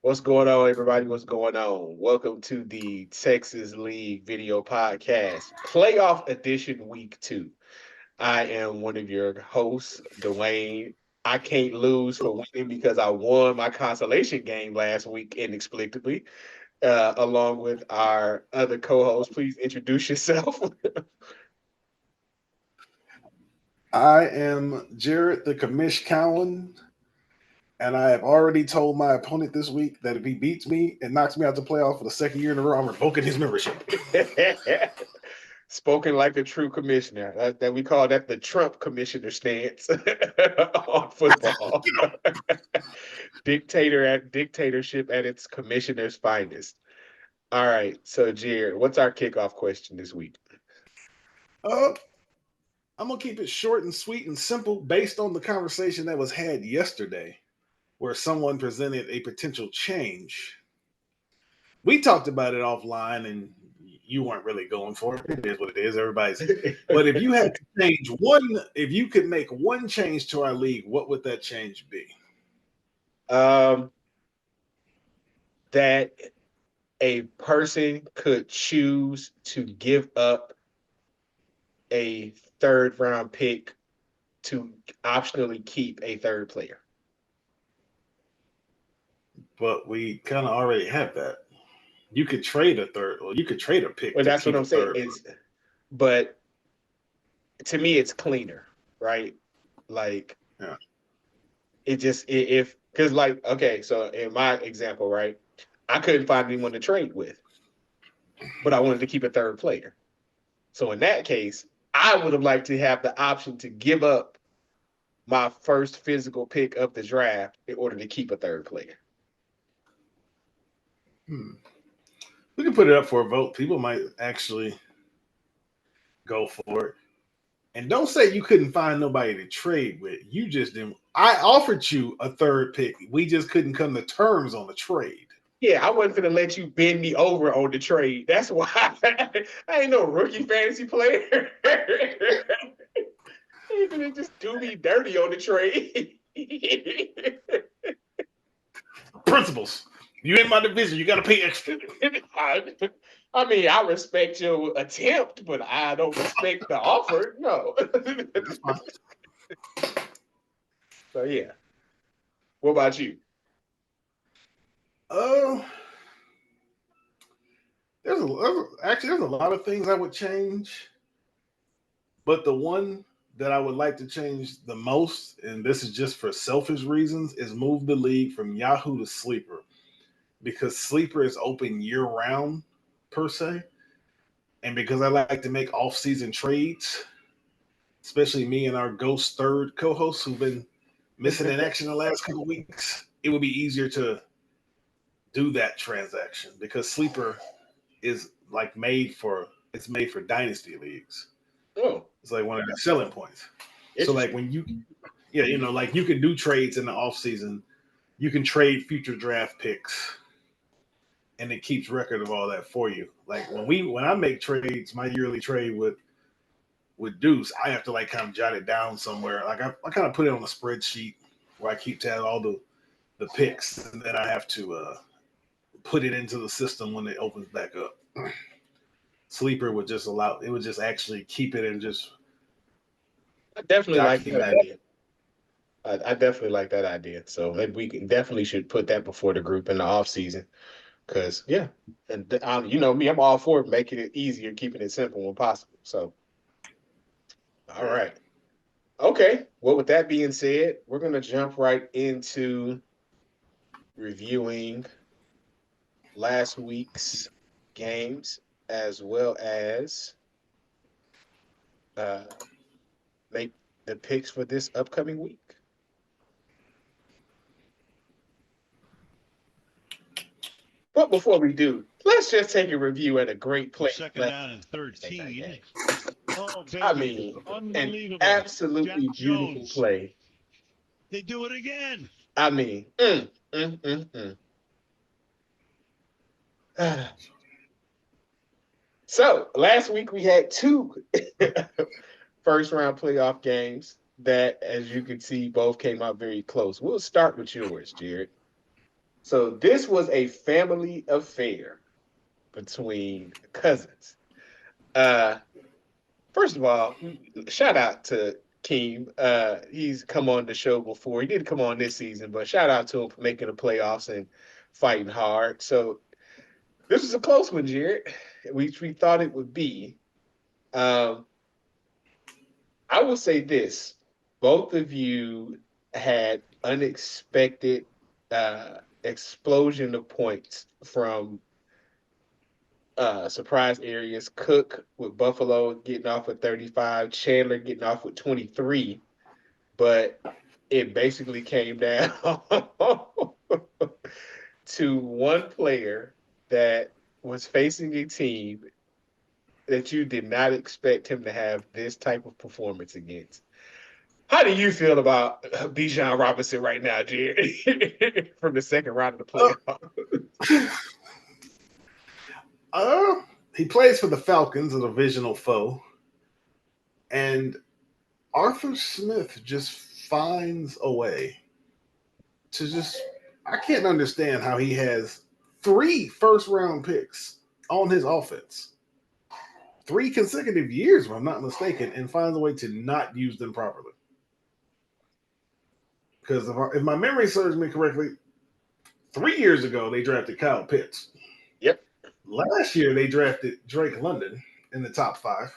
What's going on, everybody? What's going on? Welcome to the Texas League Video Podcast, Playoff Edition Week 2. I am one of your hosts, Dwayne. I can't lose for winning because I won my consolation game last week inexplicably, along with our other co-host. Please introduce yourself. I am Jared the Commish Cowan, and I have already told my opponent this week that if he beats me and knocks me out the playoff for the second year in a row, I'm revoking his membership. Spoken like a true commissioner. That we call that the Trump commissioner stance on football. Dictatorship at its commissioner's finest. All right, so Jared, what's our kickoff question this week? Uh, I'm gonna keep it short and sweet and simple, based on the conversation that was had yesterday, where someone presented a potential change. We talked about it offline, and you weren't really going for it. It is what it is. Everybody's. But if you had to change one, if you could make one change to our league, what would that change be? um, that a person could choose to give up a third round pick to optionally keep a third player. But we kind of already have that. You could trade a third, or you could trade a pick Well, to that's what keep I'm a saying. third. But to me, it's cleaner, right? Like Yeah. it just if because like okay, so in my example, right, I couldn't find anyone to trade with, but I wanted to keep a third player. So in that case, I would have liked to have the option to give up my first physical pick of the draft in order to keep a third player. Hmm. We can put it up for a vote. People might actually go for it. And don't say you couldn't find nobody to trade with. You just didn't. I offered you a third pick. We just couldn't come to terms on the trade. Yeah, I wasn't gonna let you bend me over on the trade. That's why I ain't no rookie fantasy player. You gonna just do me dirty on the trade. Principles. You in my division. You got to pay extra. I mean, I respect your attempt, but I don't respect the offer. No. That's fine. So yeah. What about you? Oh, there's a lot of things I would change, but the one that I would like to change the most, and this is just for selfish reasons, is move the league from Yahoo to Sleeper, because Sleeper is open year round per se, and because I like to make off season trades, especially me and our ghost third co-hosts who've been missing in action the last couple of weeks, it would be easier to do that transaction because Sleeper is like made for dynasty leagues. Oh, It's like one of the selling points. So like interesting. when you yeah, like you can do trades in the off season. You can trade future draft picks and it keeps record of all that for you. Like when I make trades, my yearly trade with Deuce, I have to like kind of jot it down somewhere. Like I kind of put it on a spreadsheet where I keep tab of all the picks, and then I have to put it into the system when it opens back up. Sleeper would just allow it would just actually keep it and just I definitely like that document it. idea. I definitely like that idea. So maybe we can definitely should put that before the group in the off season. Cause yeah, and you know me, I'm all for making it easier, keeping it simple when possible. So all Yeah. right. Okay. Well, with that being said, we're gonna jump right into reviewing last week's games as well as uh, make the picks for this upcoming week. But before we do, let's just take a review at a great play. Second down and 13. Oh, I baby. mean, an Unbelievable. Jack absolutely beautiful Jones. play. They do it again. I mean, mm, mm. So last week we had two first round playoff games that, as you can see, both came out very close. We'll start with yours, Jared. So this was a family affair between cousins. Uh, First of all, shout out to Keem. He's come on the show before. He didn't come on this season, but shout out to him for making the playoffs and fighting hard. So this was a close one, Jared. We thought it would be. Um, I will say this: both of you had unexpected explosion of points from surprise areas. Cook with Buffalo getting off with 35, Chandler getting off with 23, but it basically came down to one player that was facing a team that you did not expect him to have this type of performance against. How do you feel about Bijan Robinson right now, Jared, from the second round of the Uh, playoff? uh, he plays for the Falcons, a divisional foe, and Arthur Smith just finds a way to just. I can't understand how he has 3 first-round picks on his offense, 3 consecutive years, if I'm not mistaken, and finds a way to not use them properly. Because if my memory serves me correctly, 3 years ago they drafted Kyle Pitts. Yep. Last year they drafted Drake London in the top 5.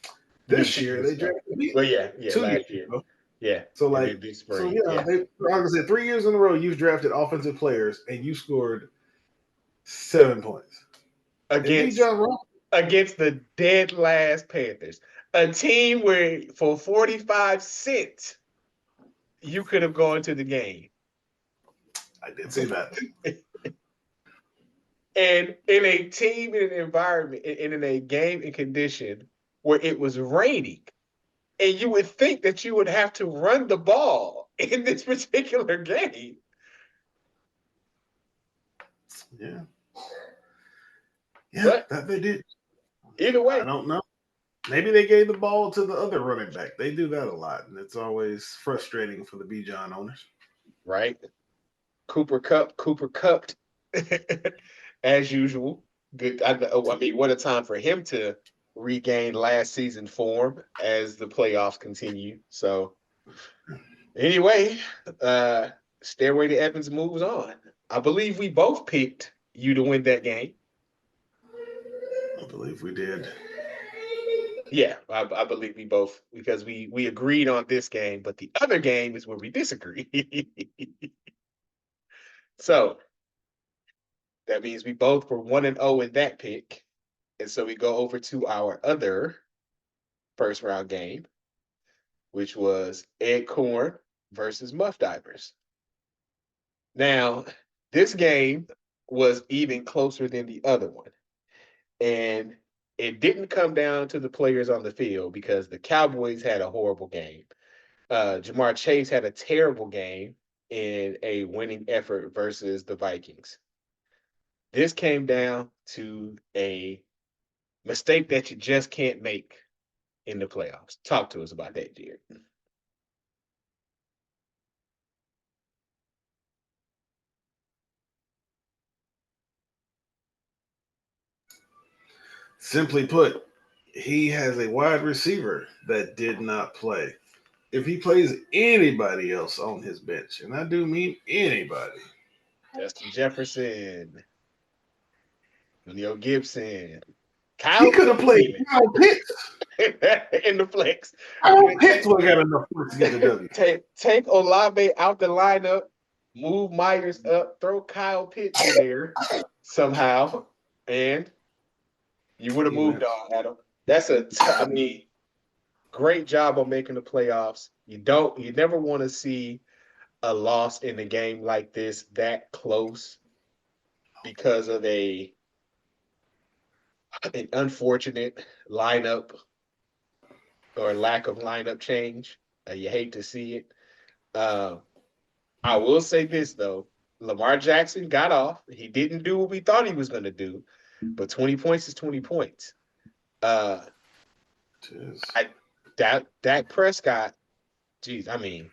You mean This 2 year years they ago? drafted me Well, yeah, 2 years last year. ago. Yeah. So And like, then this so spring. yeah, Yeah. they like I said, 3 years in a row you've drafted offensive players and you scored 7 points. And B. Against John Ross, against the dead last Panthers. A team where for 45 cents you could have gone to the game. I did say that. And in a team, in an environment, in a game and condition where it was raining, and you would think that you would have to run the ball in this particular game. Yeah, yeah, But that they did. either I way, don't know. Maybe they gave the ball to the other running back. They do that a lot, and it's always frustrating for the B. John owners. right? Cooper cupped as usual. Good. I mean, what a time for him to regain last season form as the playoffs continue. So anyway, uh, Stairway to Evans moves on. I believe we both picked you to win that game. I believe we did. Yeah, I believe we both because we agreed on this game, but the other game is where we disagree. So that means we both were 1-0 in that pick. And so we go over to our other first round game, which was Ed Corn versus Muff Divers. Now, this game was even closer than the other one. And it didn't come down to the players on the field because the Cowboys had a horrible game. Jamar Chase had a terrible game in a winning effort versus the Vikings. This came down to a mistake that you just can't make in the playoffs. Talk to us about that, Jared. Simply put, he has a wide receiver that did not play. If he plays anybody else on his bench, and I do mean anybody, Justin Jefferson, Julio Gibson, he Kyle could have Pitts played even Kyle Pitts. in the flex. Kyle Take, Pitts would have got enough points to get the W. take Olave out the lineup, move Myers up, throw Kyle Pitts in there somehow, and you would have He moved wins. on, Adam. I mean, great job on making the playoffs. You never want to see a loss in a game like this that close because of an unfortunate lineup or lack of lineup change. You hate to see it. Uh, I will say this though: Lamar Jackson got off. He didn't do what we thought he was going to do, but 20 points is 20 points. Uh, Jeez. I Dak Prescott. Geez, I mean,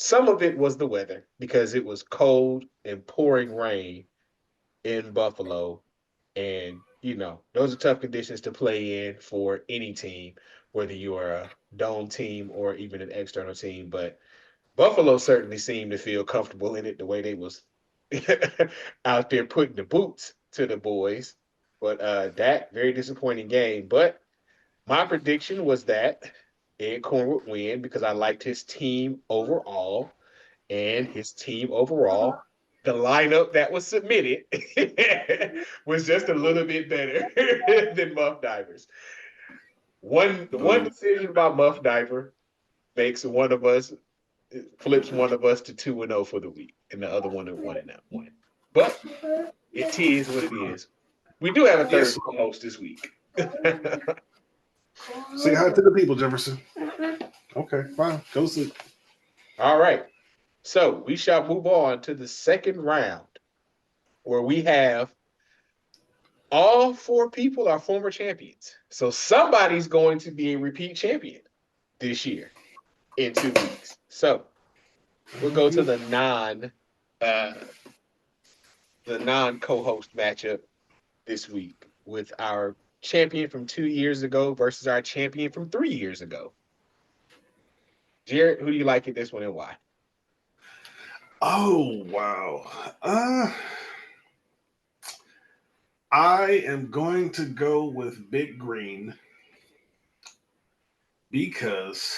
Some of it was the weather because it was cold and pouring rain in Buffalo. And, those are tough conditions to play in for any team, whether you are a dome team or even an external team. But Buffalo certainly seemed to feel comfortable in it the way they was out there putting the boots to the boys. But that very disappointing game. But my prediction was that Ed Corn would win because I liked his team overall and his team overall. The lineup that was submitted was just a little bit better than Muff Divers. One Boo. decision by Muff Diver makes one of us flips one of us to 2-0 for the week, and the other one to 1-1. But it is what it is. We do have a third Yes. co-host this week. Say hi to the people, Jefferson. Okay, fine. Go sleep. All right. So we shall move on to the second round where we have all four people are former champions. So somebody's going to be a repeat champion this year in 2 weeks. So we'll go to uh the non co-host matchup this week with our champion from 2 years ago versus our champion from 3 years ago. Jared, who do you like in this one and why? Oh wow. I am going to go with Big Green because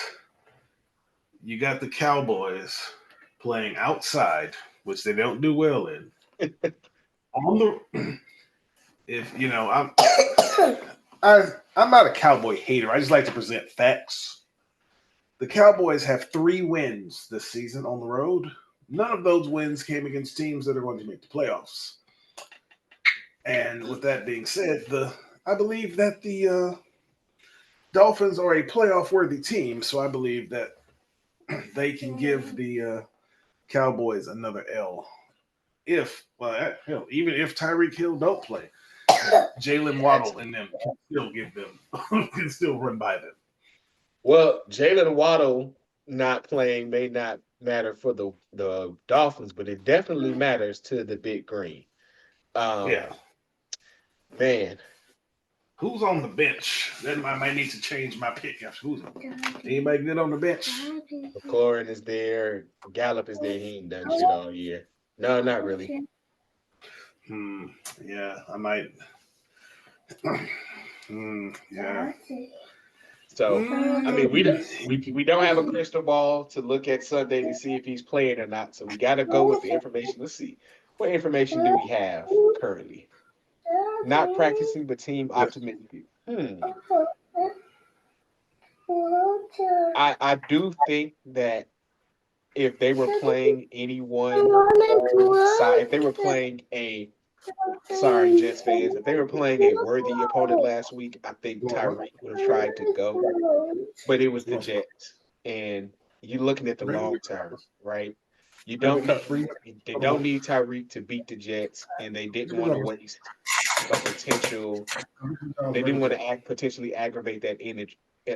you got the Cowboys playing outside, which they don't do well in. On the if you know, I'm not a Cowboy hater. I just like to present facts. The Cowboys have 3 wins this season on the road. None of those wins came against teams that are going to make the playoffs. And with that being said, the I believe that the Dolphins are a playoff worthy team, so I believe that they can give the Cowboys another L. If hell, even if Tyreek Hill don't play, Jalen That's Waddle and them can still give them can still run by them. well, Jalen Waddle not playing may not matter for the Dolphins, but it definitely matters to the Big Green. Yeah. Um, man, Who's on the bench? Then I might need to change my pick. Who's anybody good on the bench? McLaurin is there, Gallup is there. He ain't done shit all year. No, not really. Hmm. Yeah, I might. Yeah. So, I mean, we don't Mm. we don't have a crystal ball to look at Sunday to see if he's playing or not. So we got to go with the information. Let's see, what information do we have currently? Not practicing, but team Yes. optimistic. I do think that if they were playing anyone on side, if they were playing a sorry Jets fans, if they were playing a worthy opponent last week, I think You want Tyreek would have tried to go, but it was You the want some? Jets, and you're looking at the Bring long me term, right? You Bring me don't a cup. need Bring they Come on. don't need Tyreek to beat the Jets, and they didn't Bring me want to some. waste a potential. They Bring didn't me want some. to potentially aggravate that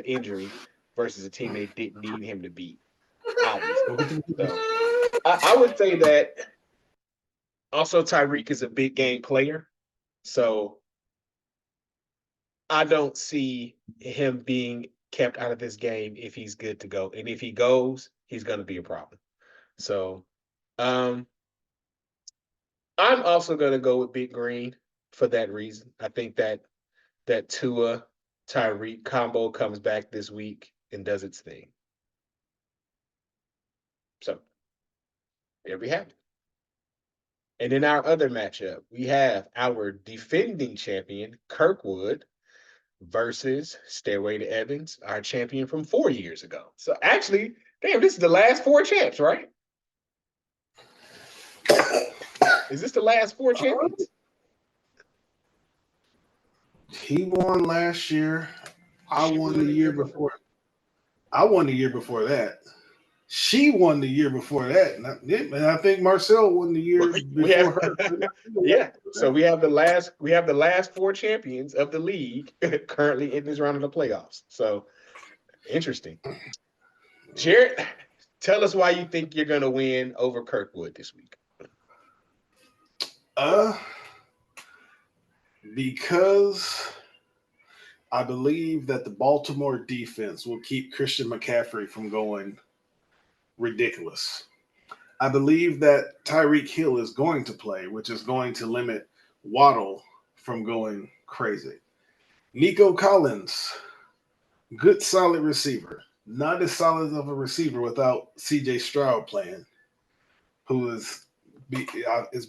injury versus a team they didn't need him to beat, obviously. Go get the So I would say that also Tyreek is a big game player, so I don't see him being kept out of this game if he's good to go. And if he goes, he's going to be a problem. So um, I'm also going to go with Big Green for that reason. I think that Tua Tyreek combo comes back this week and does its thing. So there we have it. And in our other matchup, we have our defending champion, Kirkwood, versus Stairway to Evans, our champion from 4 years ago. So actually, damn, this is the last four champs, right? Is this the last four champions? He won last year. I She won won the the year year before. before. I won the year before that. She won the year before that, and I think Marcel won the year We before have, her. yeah. So we have the last four champions of the league currently in this round of the playoffs. So interesting. Jared, Tell us why you think you're gonna win over Kirkwood this week. Uh, because I believe that the Baltimore defense will keep Christian McCaffrey from going ridiculous. I believe that Tyreek Hill is going to play, which is going to limit Waddle from going crazy. Nico Collins, good solid receiver. Not as solid of a receiver without CJ Stroud playing, who is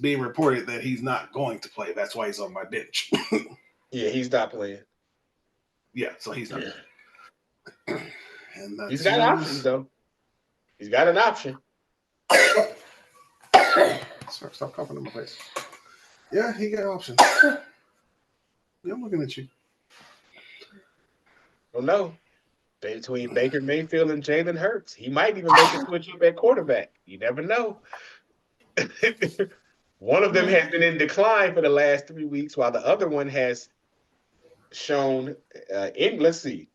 being reported that he's not going to play. That's why he's on my bench. Yeah, he's not playing. Yeah, so he's not. Yeah. And that He's got options team's. though. He's got an option. Stop coughing in my face. Yeah, he got options. Yeah, I'm looking at you. Don't know. Between Baker Mayfield and Jalen Hurts, he might even make a switch up at quarterback. You never know. One of them has been in decline for the last 3 weeks, while the other one has shown in. Let's see.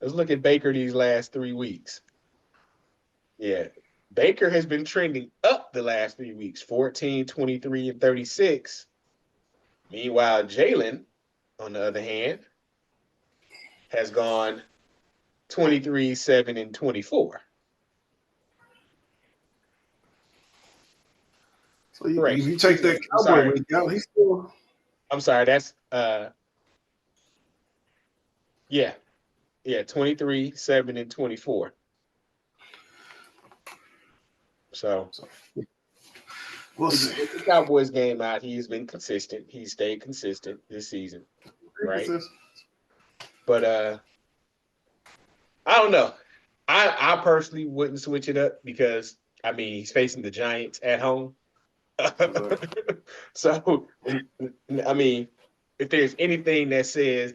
Let's look at Baker these last 3 weeks. Yeah. Baker has been trending up the last 3 weeks, 14, 23, and 36. Meanwhile, Jalen, on the other hand, has gone 23, 7, and 24. So if Correction. you take that I'm Cowboy sorry. week out, he's still. I'm sorry. That's yeah. Yeah, 23, 7, and 24. So We'll if you see. take the Cowboys game out, he's been consistent. He stayed consistent this season, right? But I don't know. I personally wouldn't switch it up because I mean he's facing the Giants at home. So I mean, if there's anything that says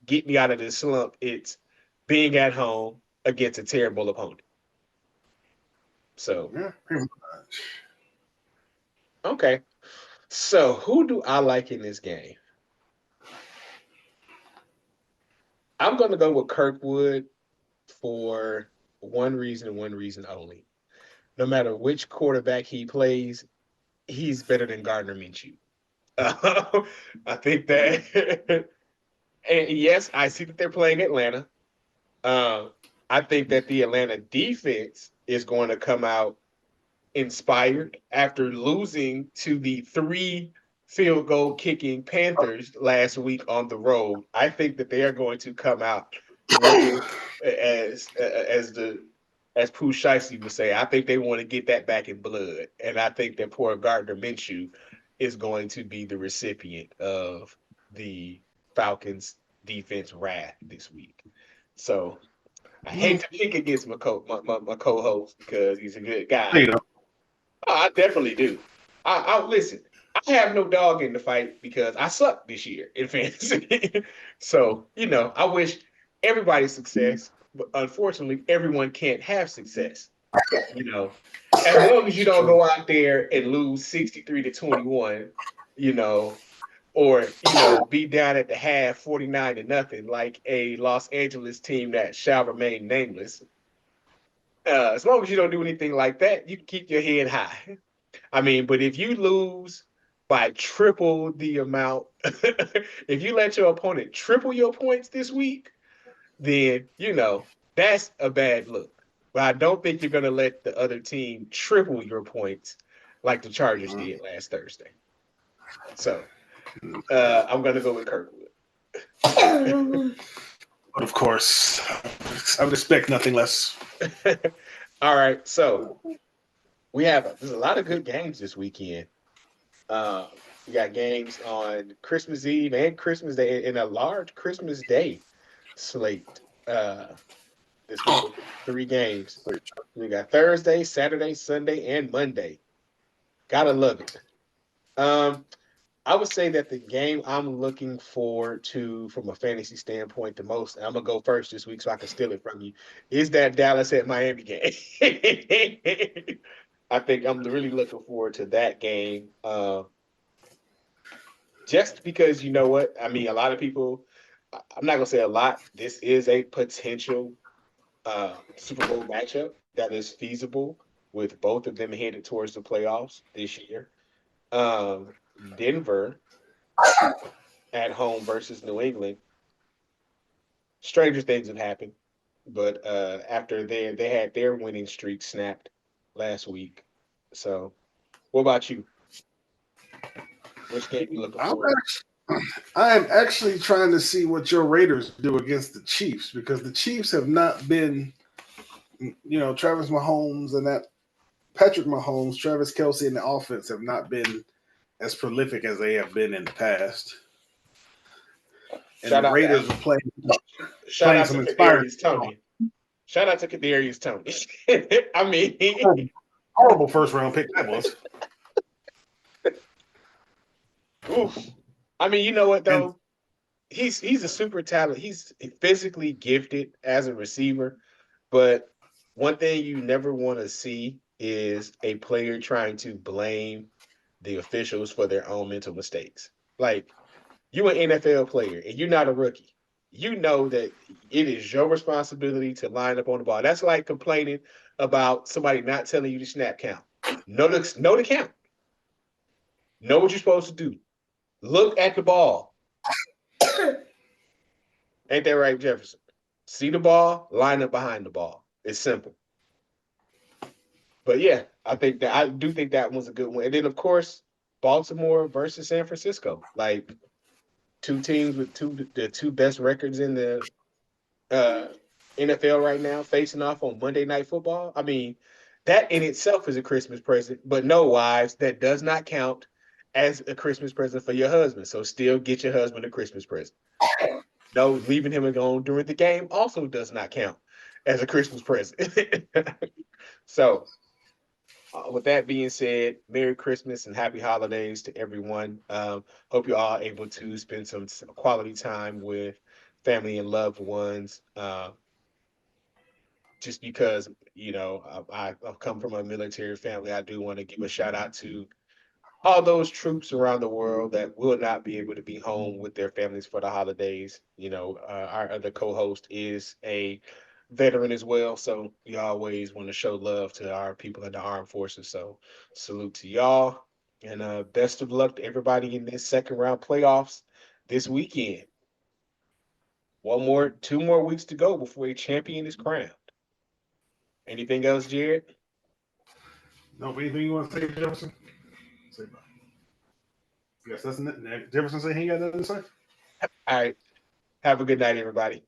get me out of this slump, it's being at home against a terrible opponent. So Yeah, pretty much. okay. So who do I like in this game? I'm gonna go with Kirkwood for one reason and one reason only. No matter which quarterback he plays, he's better than Gardner Minshew. I think that, and yes, I see that they're playing Atlanta. Um, I think that the Atlanta defense is going to come out inspired after losing to the three field goal kicking Panthers last week on the road. I think that they are going to come out looking as Pooh Shiesty would say. I think they want to get that back in blood, and I think that poor Gardner Minshew is going to be the recipient of the Falcons' defense wrath this week. So I hate to pick against my co-host because he's a good guy. You know, Oh, I definitely do. I listen. I have no dog in the fight because I suck this year in fantasy. So I wish everybody success, but unfortunately, everyone can't have success. You know, as long as you it's don't true. go out there and lose 63-21, you know, or be down at the half 49-0, like a Los Angeles team that shall remain nameless. As long as you don't do anything like that, you can keep your head high. I mean, but if you lose by triple the amount, if you let your opponent triple your points this week, then that's a bad look. But I don't think you're gonna let the other team triple your points like the Chargers did last Thursday. So I'm gonna go with Kirkwood. But of course, I would expect nothing less. All right, so there's a lot of good games this weekend. Uh, we got games on Christmas Eve and Christmas Day and a large Christmas Day slate this week. 3 games. We got Thursday, Saturday, Sunday, and Monday. Gotta love it. Um, I would say that the game I'm looking forward to from a fantasy standpoint the most, and I'm gonna go first this week so I can steal it from you, is that Dallas at Miami game. I think I'm really looking forward to that game. Just because you know what I mean, a lot of people. I'm not gonna say a lot. This is a potential Super Bowl matchup. that is feasible with both of them headed towards the playoffs this year. Um, Denver at home versus New England. Stranger things have happened, but after they had their winning streak snapped last week. So, what about you? Which game you looking I'm for? I am actually trying to see what your Raiders do against the Chiefs because the Chiefs have not been, Travis Mahomes and that Patrick Mahomes, Travis Kelsey, and the offense have not been as prolific as they have been in the past. And the Shout out Raiders to were playing shout playing out to some inspiring, Kadarius Tony. Shout out to Kadarius Tony. I horrible, mean, horrible first round pick that was. oof. I mean, you know what And though? He's a super talent. He's physically gifted as a receiver, but one thing you never want to see is a player trying to blame the officials for their own mental mistakes. Like you an NFL player and you're not a rookie. You know that it is your responsibility to line up on the ball. That's like complaining about somebody not telling you to snap count. Know the count. Know what you're supposed to do. Look at the ball. Ain't that right, Jefferson? See the ball, line up behind the ball. It's simple. But yeah, I do think that was a good one. And then of course, Baltimore versus San Francisco. Like two teams with the two best records in the uh, NFL right now facing off on Monday Night Football. I mean, that in itself is a Christmas present, but no, wives, that does not count as a Christmas present for your husband. So still get your husband a Christmas present. No, leaving him alone during the game also does not count as a Christmas present. So, with that being said, Merry Christmas and Happy Holidays to everyone. Hope you're all able to spend some quality time with family and loved ones. Just because I've come from a military family, I do want to give a shout out to all those troops around the world that will not be able to be home with their families for the holidays. Our other co-host is a veteran as well, so we always want to show love to our people in the armed forces. So salute to y'all, and best of luck to everybody in this second round playoffs this weekend. 2 more weeks to go before a champion is crowned. Anything else, Jared? no, anything you want to say, Jefferson? Say bye. Yes, that's Jefferson saying he ain't got nothing to say. All right. Have a good night, everybody.